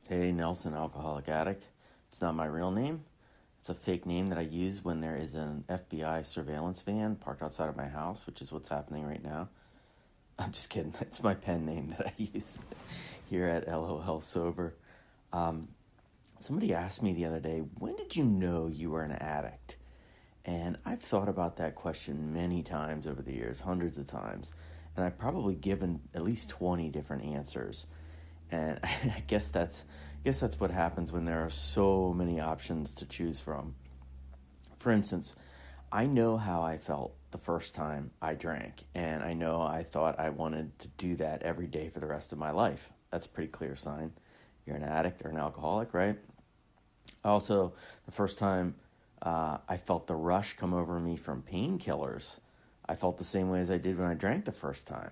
Hey, Nelson, alcoholic addict. It's not my real name. It's a fake name that I use when there is an FBI surveillance van parked outside of my house, which is what's happening right now. I'm just kidding. It's my pen name that I use here at LOL Sober. Um, Somebody asked me the other day, when did you know you were an addict? And I've thought about that question many times over the years, hundreds of times. And I've probably given at least 20 different answers. And I guess that's what happens when there are so many options to choose from. For instance, I know how I felt the first time I drank, and I know I thought I wanted to do that every day for the rest of my life. That's a pretty clear sign you're an addict or an alcoholic, right? Also, the first time I felt the rush come over me from painkillers, I felt the same way as I did when I drank the first time.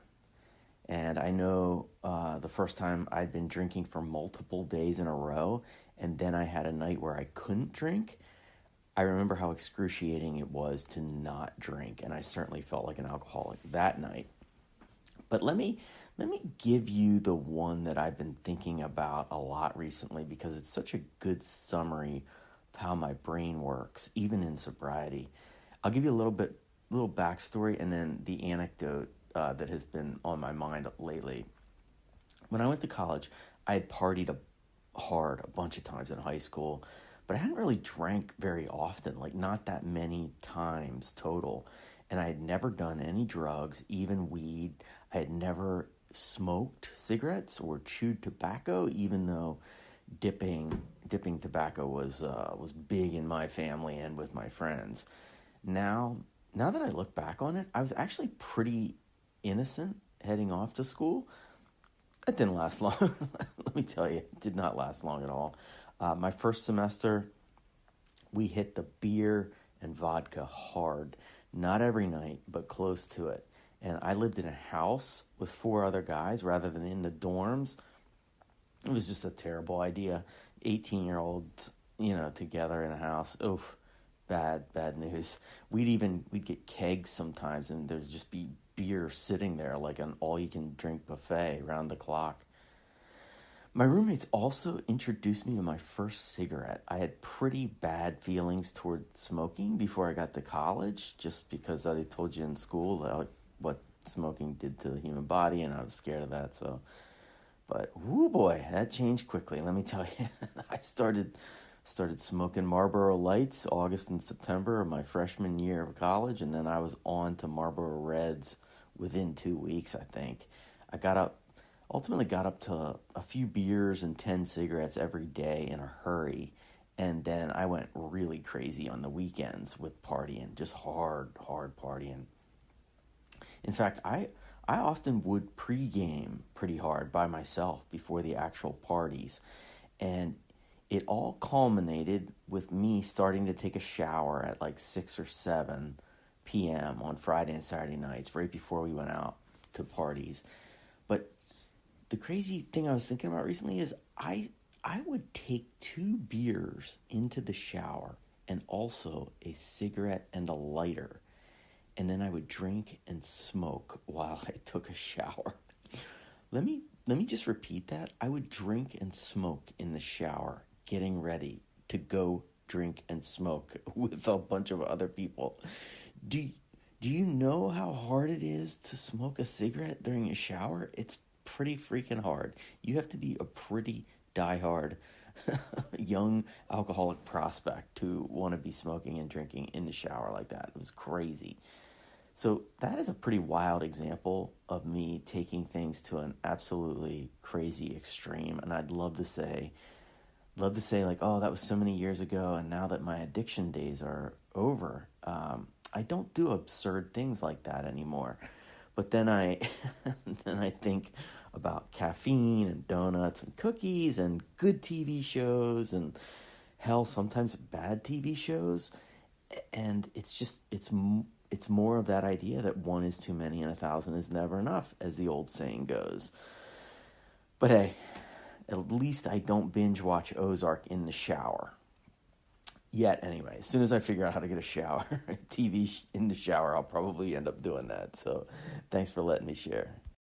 And I know the first time I'd been drinking for multiple days in a row, and then I had a night where I couldn't drink. I remember how excruciating it was to not drink, and I certainly felt like an alcoholic that night. But let me give you the one that I've been thinking about a lot recently because it's such a good summary of how my brain works, even in sobriety. I'll give you little backstory, and then the anecdote that has been on my mind lately. When I went to college, I had hard a bunch of times in high school, but I hadn't really drank very often, like not that many times total. And I had never done any drugs, even weed. I had never smoked cigarettes or chewed tobacco, even though dipping tobacco was big in my family and with my friends. Now now that I look back on it, I was actually pretty innocent heading off to school. It didn't last long. Let me tell you, it did not last long at all. My first semester, we hit the beer and vodka hard. Not every night, but close to it. And I lived in a house with four other guys rather than in the dorms. It was just a terrible idea. 18-year-olds, together in a house. Oof, bad news. We'd get kegs sometimes, and there'd just be beer sitting there like an all-you-can-drink buffet around the clock. My roommates also introduced me to my first cigarette. I had pretty bad feelings toward smoking before I got to college, just because I told you in school what smoking did to the human body, and I was scared of that. But whoo boy, that changed quickly. Let me tell you, I started smoking Marlboro Lights August and September of my freshman year of college, and then I was on to Marlboro Reds within 2 weeks. I think I ultimately got up to a few beers and 10 cigarettes every day in a hurry. And then I went really crazy on the weekends with partying, just hard partying. In fact, I often would pregame pretty hard by myself before the actual parties. And it all culminated with me starting to take a shower at like 6 or 7 p.m. on Friday and Saturday nights, right before we went out to parties. But the crazy thing I was thinking about recently is I would take 2 beers into the shower and also a cigarette and a lighter, and then I would drink and smoke while I took a shower. Let me just repeat that. I would drink and smoke in the shower, getting ready to go drink and smoke with a bunch of other people. Do do you know how hard it is to smoke a cigarette during a shower? It's pretty freaking hard. You have to be a pretty diehard young alcoholic prospect to want to be smoking and drinking in the shower like that. It was crazy. So that is a pretty wild example of me taking things to an absolutely crazy extreme. And I'd love to say like, oh, that was so many years ago, and now that my addiction days are over, I don't do absurd things like that anymore. But then I then I think about caffeine and donuts and cookies and good TV shows and hell, sometimes bad TV shows, and it's more of that idea that one is too many and a thousand is never enough, as the old saying goes. But hey, at least I don't binge watch Ozark in the shower. Yet, anyway, as soon as I figure out how to get a shower, TV in the shower, I'll probably end up doing that. So, thanks for letting me share.